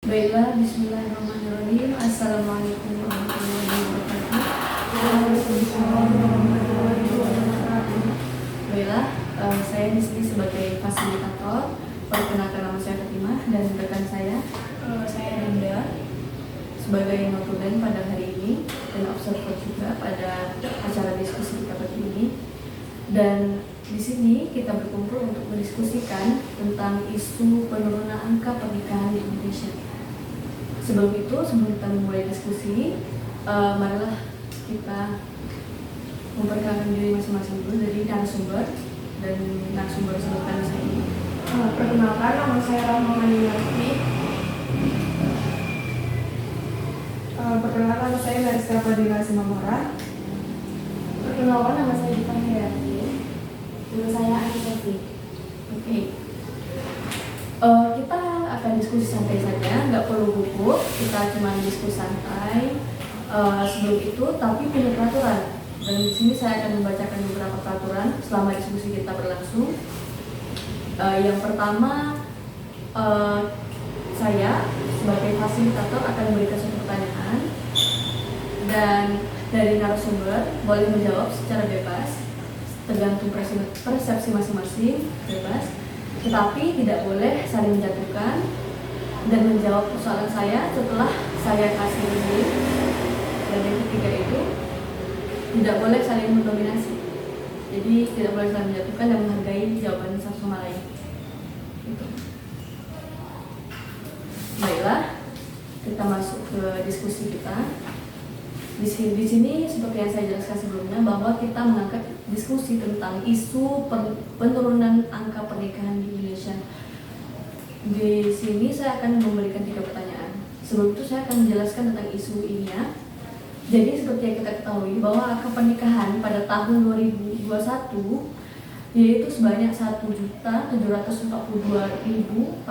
Baiklah, bismillahirrahmanirrahim. Assalamualaikum warahmatullahi wabarakatuh. Waalaikumsalam warahmatullahi wabarakatuh. Baiklah, saya di sini sebagai fasilitator. Perkenalkan, nama saya Fatimah dan rekan saya Rinda, sebagai notulen pada hari ini dan observer juga pada acara diskusi kita pagi ini. Dan di sini kita berkumpul untuk mendiskusikan tentang isu penurunan angka pernikahan di Indonesia. Sebelum kita memulai diskusi, marilah kita memperkenalkan diri masing-masing dulu dari narasumber sebelumnya saya ini. Perkenalkan, nama saya Rahma Maniati. Perkenalkan, nama saya Mariska Fadila Simamora. Perkenalkan, nama saya Dita Heriati. Nama saya Ani Sofi. Oke. Kita akan diskusi santai saja, nggak perlu buku, kita cuma diskusi santai. Sebelum itu, tapi punya peraturan. Dan di sini saya akan membacakan beberapa peraturan selama diskusi kita berlangsung. Yang pertama, saya sebagai fasilitator akan memberikan satu pertanyaan, dan dari narasumber boleh menjawab secara bebas, tergantung persepsi masing-masing, bebas. Tetapi tidak boleh saling menjatuhkan dan menjawab persoalan saya setelah saya kasih ini. Dan yang ketiga itu tidak boleh saling mendominasi. Jadi tidak boleh saling menjatuhkan dan menghargai jawaban satu sama lain. Gitu. Baiklah, kita masuk ke diskusi kita. Di sini seperti yang saya jelaskan sebelumnya, bahwa kita mengangkat diskusi tentang isu penurunan angka pernikahan di Indonesia. Di sini saya akan memberikan 3 pertanyaan. Sebelum itu saya akan menjelaskan tentang isu ini ya. Jadi seperti yang kita ketahui bahwa angka pernikahan pada tahun 2021 yaitu sebanyak 1.742.049.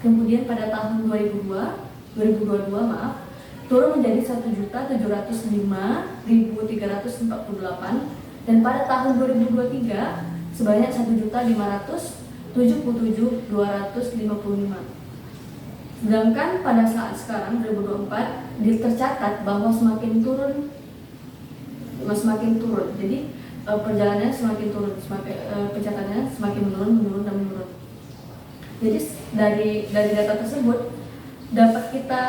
Kemudian pada tahun 2022 turun menjadi 1.705.348, dan pada tahun 2023 sebanyak 1.577.255. Sedangkan pada saat sekarang 2024 tercatat bahwa semakin turun. Jadi perjalanannya semakin turun, pencatatannya semakin menurun. Jadi dari data tersebut dapat kita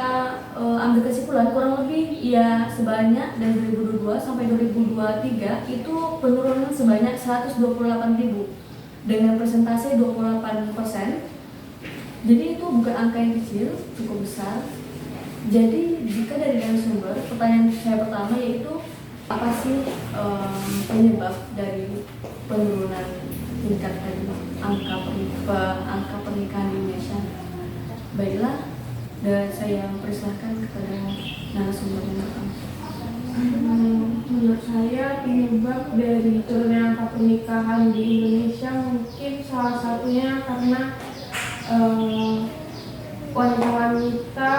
ambil kesimpulan kurang lebih ya sebanyak dari 2022 sampai 2023 itu penurunan sebanyak 128.000 dengan persentase 28%. Jadi itu bukan angka yang kecil, cukup besar. Jadi jika dari narasumber, pertanyaan saya pertama yaitu apa sih penyebab dari penurunan tingkat angka pernikahan di Indonesia? Baiklah, dan saya persilahkan kepada narasumber yang pertama. Menurut saya penyebab dari turunnya angka pernikahan di Indonesia mungkin salah satunya karena wanita-wanita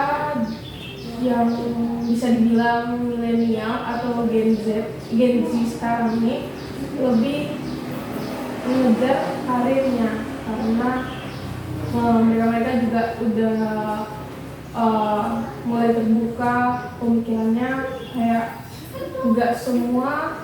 yang bisa dibilang milenial atau Gen Z sekarang ini lebih mengejar karirnya, karena mereka juga udah mulai terbuka pemikirannya, kayak nggak semua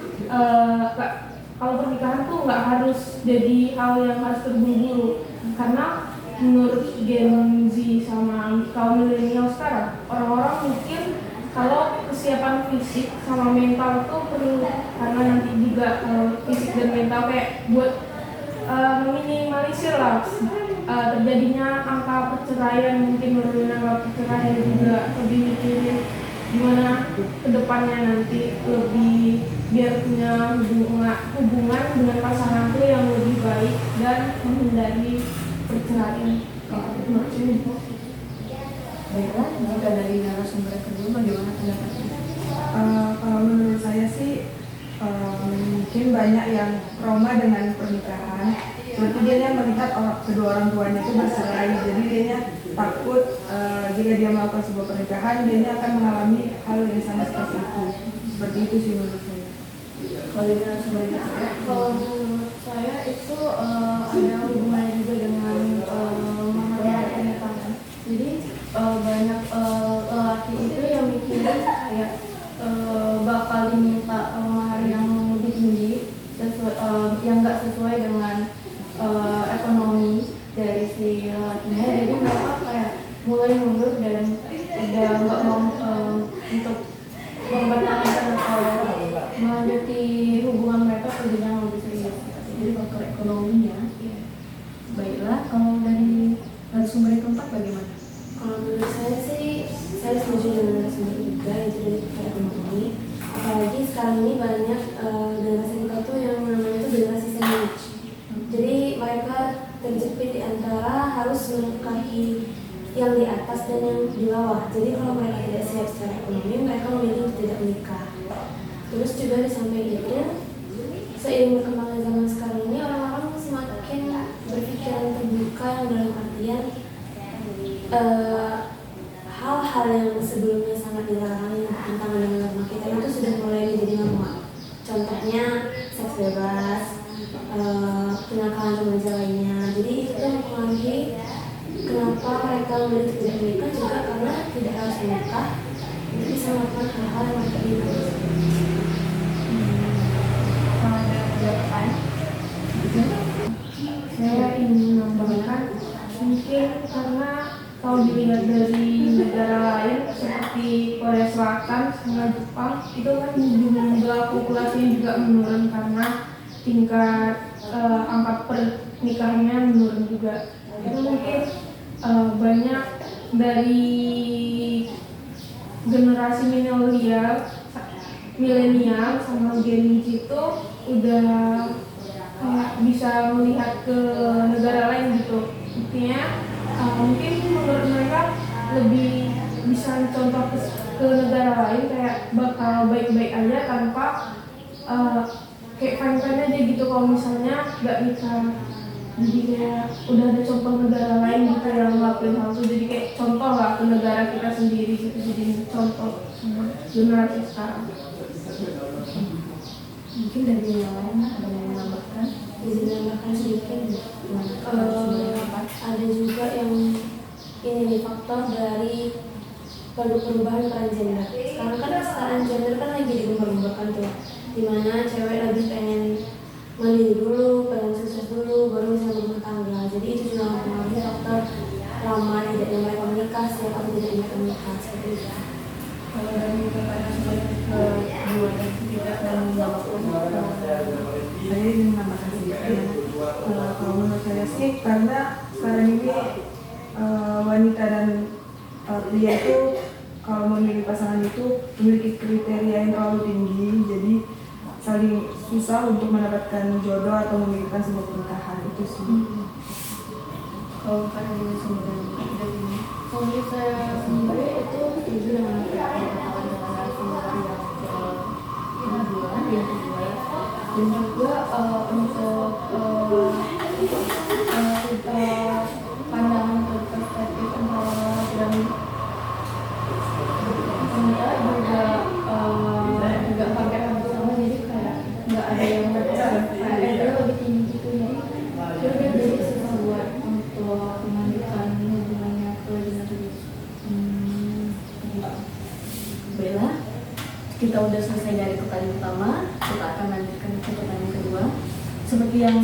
kalau pernikahan tuh nggak harus jadi hal yang harus terburu-buru. Karena menurut Gen Z sama kaum milenial sekarang, orang-orang mungkin kalau kesiapan fisik sama mental tuh perlu, karena nanti juga fisik dan mental kayak buat meminimalisir lah terjadinya angka perceraian, mungkin menurunin angka perceraian, juga lebih mikirin gimana kedepannya nanti lebih biar punya hubungan dengan pasangan tuh yang lebih baik dan menghindari perceraian. Baiklah, jika dari narasumber kedua bagaimana pendapatnya? Kalau menurut saya sih mungkin banyak yang trauma dengan pernikahan. Seperti dia melihat kedua orang tuanya itu bercerai, jadi dia takut jika dia melakukan sebuah pernikahan dia akan mengalami hal yang sama seperti itu. Seperti itu sih menurut saya. Kalau dari narasumber yang ketiga? Kalau menurut saya itu ada hubungannya juga dengan mahar pernikahan. Jadi kayak bakal diminta mahar yang lebih tinggi yang nggak sesuai dengan ekonomi dari si lakinya. Jadi mereka kayak mulai mundur dan udah nggak mau untuk mempertahankan atau melanjuti hubungan mereka ke jenjang lebih serius. Jadi faktor ekonominya. Baiklah, kalau dari sumber yang keempat bagaimana? Kalau menurut saya sih, saya setuju dengan sumber juga, itu dari faktor ekonomi. Apalagi sekarang ini banyak generasi kita tuh yang namanya itu generasi sandwich. Jadi mereka terjepit di antara harus menikahi yang di atas dan yang di bawah. Jadi kalau mereka tidak siap secara ekonomi, mereka memilih untuk tidak menikah. Terus juga di samping itu, seiring berkembangnya zaman sekarang ini, orang-orang semakin berpikiran terbuka yang dalam artian hal-hal yang sebelumnya sangat dilarang yang bertentangan dengan norma kita itu sudah mulai menjadi norma. Contohnya seks bebas, kenakalan remaja lainnya. Jadi itu tuh mempengaruhi kenapa mereka memilih tidak menikah, juga karena tidak harus menikah untuk bisa melakukan hal-hal yang mereka inginkan. Saya ingin menambahkan mungkin karena kalau dilihat dari negara lain seperti Korea Selatan sama Jepang itu kan jumlah populasinya juga menurun karena tingkat angka pernikahannya menurun juga. Itu mungkin banyak dari generasi milenial sama Gen Z itu udah kayak bisa melihat ke negara lain gitu. Intinya mungkin menurut mereka lebih bisa contoh ke negara lain kayak bakal baik-baik aja tanpa kayak fine-fine aja gitu kalau misalnya nggak nikah. Jadi kayak udah ada contoh negara lain gitu yang ngelakuin hal itu, jadi kayak contoh lah ke negara kita sendiri gitu, jadi contoh generasi sekarang. Mungkin dari yang lain ada yang menambahkan? Izin menambahkan sedikit, ada juga yang ini nih, faktor dari perubahan peran gender. Sekarang kan kesetaraan gender kan lagi digembar-gembarkan tuh, dimana cewek lebih pengen mandiri dulu, pengen sukses dulu, baru bisa berumah tangga. Jadi itu juga mempengaruhi faktor lama tidaknya mereka menikah, siap atau tidak mereka menikah, seperti itu. Kalau dari pertanyaan sebanyak kedua dan ketiga dan menambahkan, Saya ingin menambahkan sedikit. Kalau menurut saya sih karena sekarang ini wanita dan pria itu kalau memilih pasangan itu memiliki kriteria yang terlalu tinggi, jadi saling susah untuk mendapatkan jodoh atau memiliki sebuah pernikahan itu sih. kalau karena ini sumber yang ketiga ini, Kalau saya sendiri itu setuju dengan apa yang dikatakan dengan narasumber yang kedua, dan juga untuk pandangan atau perspektif antara dan wanita juga pakai hal sama, jadi kayak nggak ada yang kayak lebih tinggi gitu ya. Jadi jadi susah buat untuk melanjutkan hubungannya ke jenjang serius. Baiklah, kita udah selesai dari pertanyaan pertama, kita akan lanjutkan ke pertanyaan kedua. Seperti yang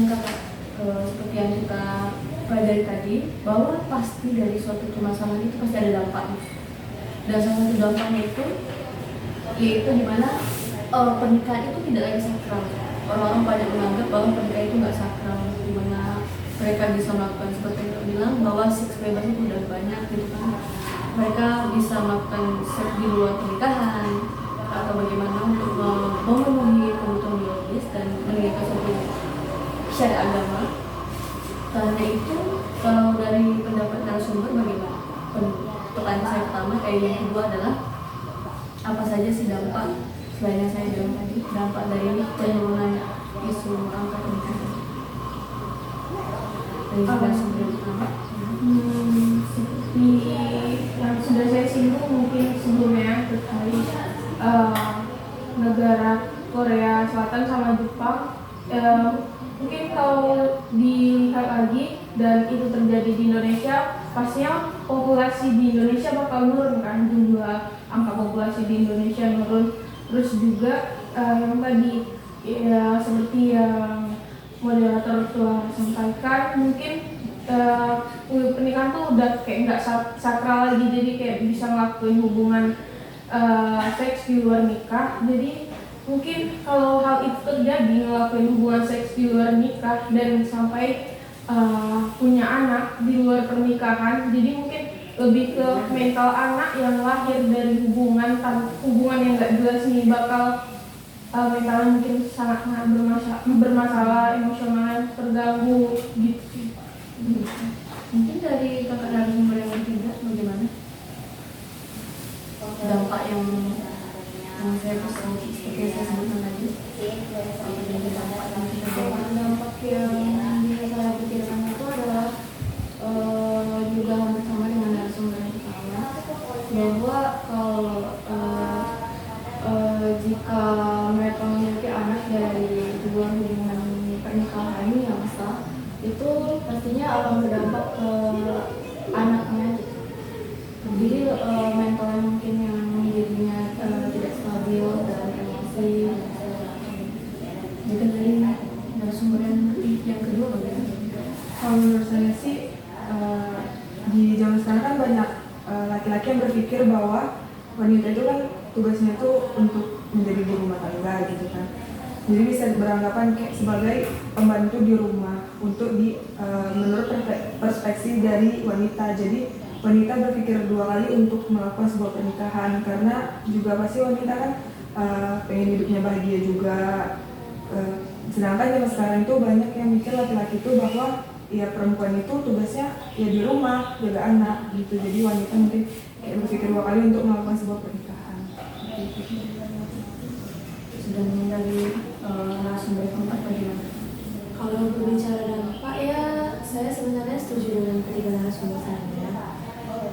kita pelajari tadi, bahwa pasti dari suatu permasalahan itu pasti ada dampaknya. Dan salah satu dampaknya itu yaitu dimana pernikahan itu tidak lagi sakral. Orang-orang banyak menganggap bahwa pernikahan itu nggak sakral, dimana mereka bisa melakukan seperti yang kita bilang bahwa seks bebas itu udah banyak gitu kan. Mereka bisa melakukan seks di luar pernikahan atau bagaimana untuk memenuhi kebutuhan biologis dan meninggalkan suatu syariat agama. Karena itu, kalau dari pendapat narasumber bagaimana? Pertanyaan saya pertama, yang kedua adalah apa saja sih dampak selain yang saya bilang tadi, dampak dari penurunan isu angka pernikahan dari narasumber yang pertama? Seperti yang sudah saya singgung mungkin sebelumnya terkait negara Korea Selatan sama Jepang, mungkin kalau dilihat lagi dan itu terjadi di Indonesia, pastinya populasi populasi di Indonesia bakal menurun kan, jumlah angka populasi di Indonesia menurun. Terus juga yang tadi ya seperti yang moderator telah sampaikan, mungkin pernikahan tuh udah kayak nggak sakral lagi, jadi kayak bisa ngelakuin hubungan seks di luar nikah. Jadi mungkin kalau hal itu terjadi, ngelakuin hubungan seks di luar nikah dan sampai punya anak di luar pernikahan, jadi mungkin lebih ke mental anak yang lahir dari hubungan yang nggak jelas ini bakal mentalnya mungkin sangat bermasalah, emosionalnya terganggu gitu sih. Mungkin dari kakak narasumber yang ketiga bagaimana dampak yang saya pesan seperti yang saya sebutkan tadi? Dampak yang bisa saya pikirkan itu adalah juga hampir sama dengan narasumber yang pertama, bahwa kalau jika mereka memiliki anak dari luar hubungan pernikahan yang sah, itu pastinya akan berdampak ke anaknya. Jadi mentalnya mungkin yang dirinya tidak stabil dalam emosi dan segala macam. Mungkin dari narasumber yang kedua bagaimana? Kalau menurut saya sih di zaman sekarang kan banyak laki-laki yang berpikir bahwa wanita itu kan tugasnya itu untuk menjadi ibu rumah tangga gitu kan. Jadi bisa beranggapan kayak sebagai pembantu di rumah untuk menurut perspektif dari wanita. Jadi wanita berpikir dua kali untuk melakukan sebuah pernikahan, karena juga pasti wanita kan pengen hidupnya bahagia juga. Sedangkan zaman sekarang itu banyak yang mikir laki-laki itu bahwa ya perempuan itu tugasnya ya di rumah jaga anak gitu. Jadi wanita mungkin kayak berpikir dua kali untuk melakukan sebuah pernikahan. Sudah dari narasumber keempat bagaimana? Kalau berbicara dampak ya, saya sebenarnya setuju dengan ketiga narasumber saya.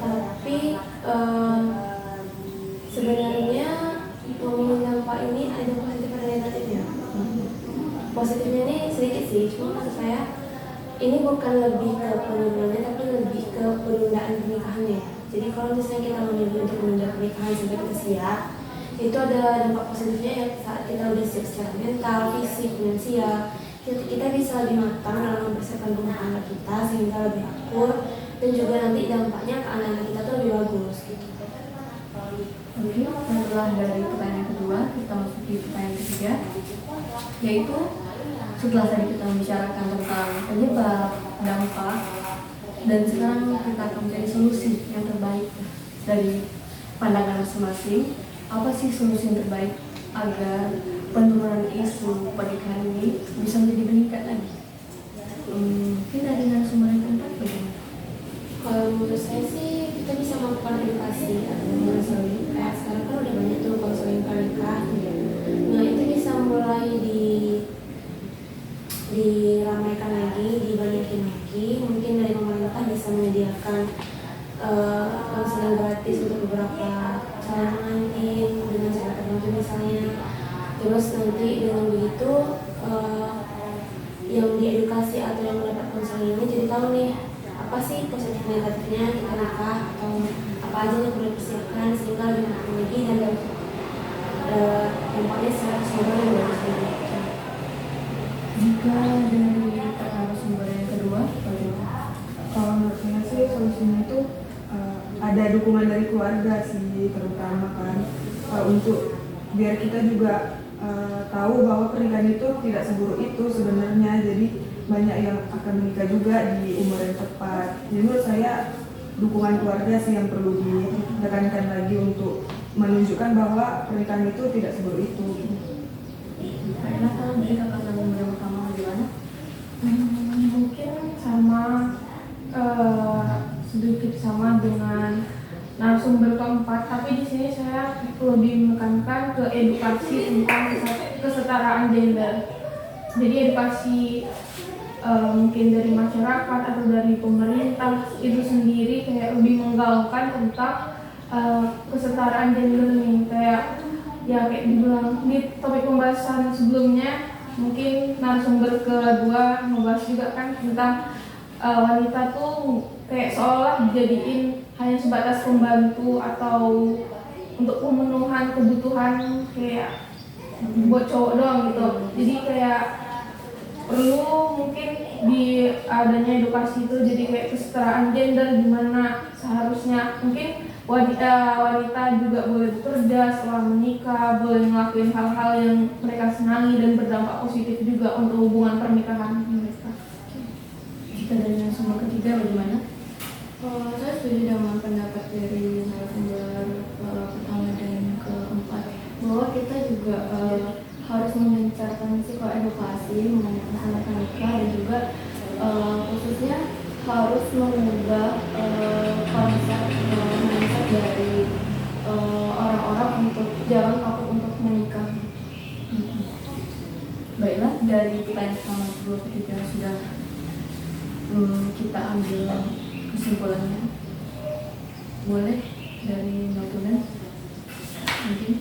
Tapi sebenarnya ngomongin dampak ini ada positif dan negatifnya. Positifnya ini sedikit sih, cuma maksud saya ini bukan lebih ke penurunannya, tapi lebih ke penundaan pernikahannya. Jadi kalau misalnya kita memilih untuk menunda pernikahan sampai kita siap, itu ada dampak positifnya ya, saat kita udah siap secara mental, fisik, finansial, kita bisa lebih matang dalam mempersiapkan rumah tangga kita sehingga lebih akur, dan juga nanti dampaknya ke anak-anak kita tuh lebih bagus gitu. Oke, setelah dari pertanyaan kedua, kita masuk di pertanyaan ketiga, yaitu setelah tadi kita membicarakan tentang penyebab, dampak, dan sekarang kita akan mencari solusi yang terbaik dari pandangan masing-masing. Apa sih solusi yang terbaik agar penurunan isu pernikahan ini bisa menjadi meningkat lagi? Mungkin dari narasumber yang keempat bagaimana? Kalau menurut saya sih kita bisa melakukan edukasi konseling. Kayak sekarang kan udah banyak tuh konseling pranikah. Nah itu bisa mulai diramaikan lagi, dibanyakin lagi. Mungkin dari pemerintah bisa menyediakan konseling gratis untuk beberapa calon pengantin dengan cara tertentu misalnya. Terus nanti dengan begitu yang diedukasi atau yang mendapat konseling ini jadi tahu nih apa sih positif negatifnya kita nikah, atau apa aja yang perlu dipersiapkan sehingga lebih matang lagi dan dampaknya secara keseluruhan yang bagus lagi. Jika dari narasumber yang kedua bagaimana? Kalau menurut saya sih solusinya itu ada dukungan dari keluarga sih, terutama kan untuk biar kita juga tahu bahwa pernikahan itu tidak seburuk itu sebenarnya. Jadi banyak yang akan menikah juga di umur yang tepat. Jadi menurut saya dukungan keluarga sih yang perlu ditekankan lagi untuk menunjukkan bahwa pernikahan itu tidak seburuk itu. Karena kalau dari kakak narasumber yang pertama bagaimana? Mungkin sama sedikit sama dengan narasumber keempat, tapi di sini saya lebih menekankan ke edukasi tentang kesetaraan gender. Jadi edukasi mungkin dari masyarakat atau dari pemerintah itu sendiri kayak lebih menggaungkan tentang kesetaraan gender nih, kayak dibilang di topik pembahasan sebelumnya, mungkin narasumber kedua membahas juga kan tentang wanita tuh kayak seolah dijadiin hanya sebatas pembantu atau untuk pemenuhan kebutuhan kayak buat cowok doang gitu. Jadi kayak perlu mungkin di adanya edukasi itu jadi kayak kesetaraan gender, gimana seharusnya mungkin wanita juga boleh bekerja setelah menikah, boleh ngelakuin hal-hal yang mereka senangi dan berdampak positif juga untuk hubungan pernikahan mereka. Kita dari yang sumber ketiga bagaimana? Saya setuju dengan pendapat dari narasumber pertama dan keempat, bahwa kita juga harus mengencarkan psikoedukasi mengenai masalah pernikahan, dan juga khususnya harus mengubah konsep mindset dari orang-orang untuk jangan takut untuk menikah. Baiklah, dari pertanyaan pertama kedua ketiga sudah kita ambil kesimpulannya. Boleh dari Notulen mungkin.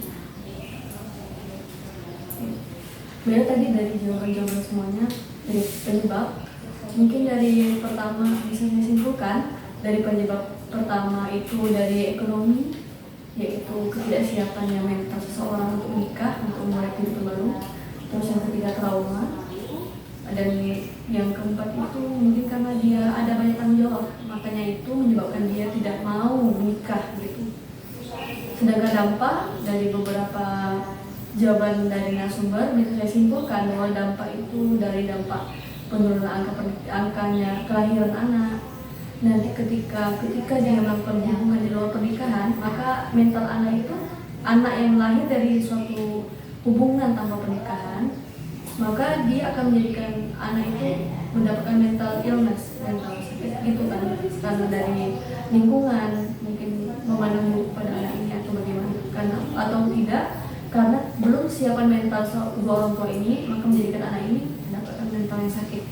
Baiklah, tadi dari jawaban-jawaban semuanya dari penyebab, mungkin dari pertama bisa saya simpulkan dari penyebab pertama itu dari ekonomi, yaitu ketidaksiapannya mental seseorang untuk menikah, untuk memulai kehidupan baru. Terus yang ketiga trauma, dan yang keempat itu mungkin karena dia ada banyak tanggung jawab, makanya itu menyebabkan dia tidak mau menikah gitu. Sedangkan dampak dari beberapa jawaban dari narasumber bisa saya simpulkan bahwa dampak itu dari dampak penurunan angkanya kelahiran anak. Nanti ketika dia melakukan hubungan di luar pernikahan, maka mental anak itu, anak yang lahir dari suatu hubungan tanpa pernikahan, maka dia akan menjadikan anak itu mendapatkan mental illness, mental sakit gitu kan, karena dari lingkungan mungkin memandang buruk pada anak ini atau bagaimana, karena atau tidak karena belum siapan mental kedua orang tua ini, maka menjadikan anak ini mendapatkan mental yang sakit.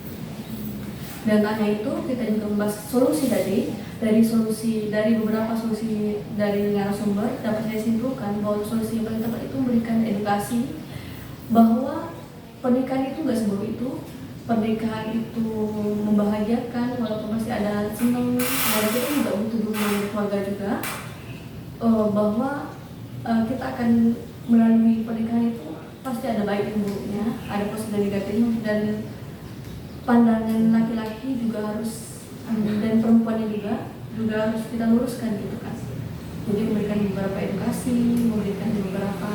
Dan tanya itu kita juga membahas solusi dari beberapa solusi dari narasumber, dapat saya simpulkan bahwa solusi yang paling tepat itu memberikan edukasi bahwa pernikahan itu nggak seburuk itu, pernikahan itu membahagiakan walaupun masih ada senang, dan kita juga butuh dukungan keluarga juga, bahwa kita akan melalui pernikahan itu pasti ada baik dan buruknya, ada positif dan negatifnya, dan pandangan laki-laki juga harus dan perempuannya juga harus kita luruskan gitu kan. Jadi memberikan beberapa edukasi, memberikan beberapa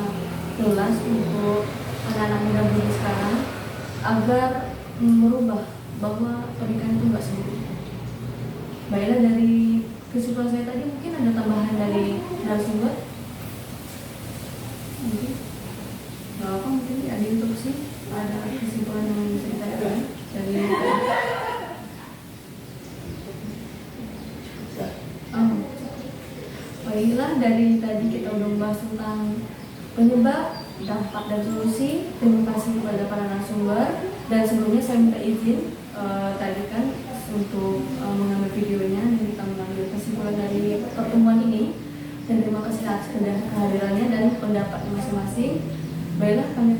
kelas untuk anak-anak muda begini sekarang agar merubah bahwa pernikahan itu nggak seburuk. Baiklah, dari kesimpulan saya tadi mungkin ada tambahan dari narasumber. Mungkin nggak apa, mungkin ada interupsi, ada kesimpulan yang bisa ditarik dari baiklah, dari tadi kita udah membahas tentang penyebab, dampak, dan solusi. Terima kasih kepada para narasumber, dan sebelumnya saya minta izin tadi kan untuk mengambil videonya dan kita mengambil kesimpulan dari pertemuan ini, dan terima kasih atas kehadirannya dan pendapatnya masing-masing. Baiklah, kami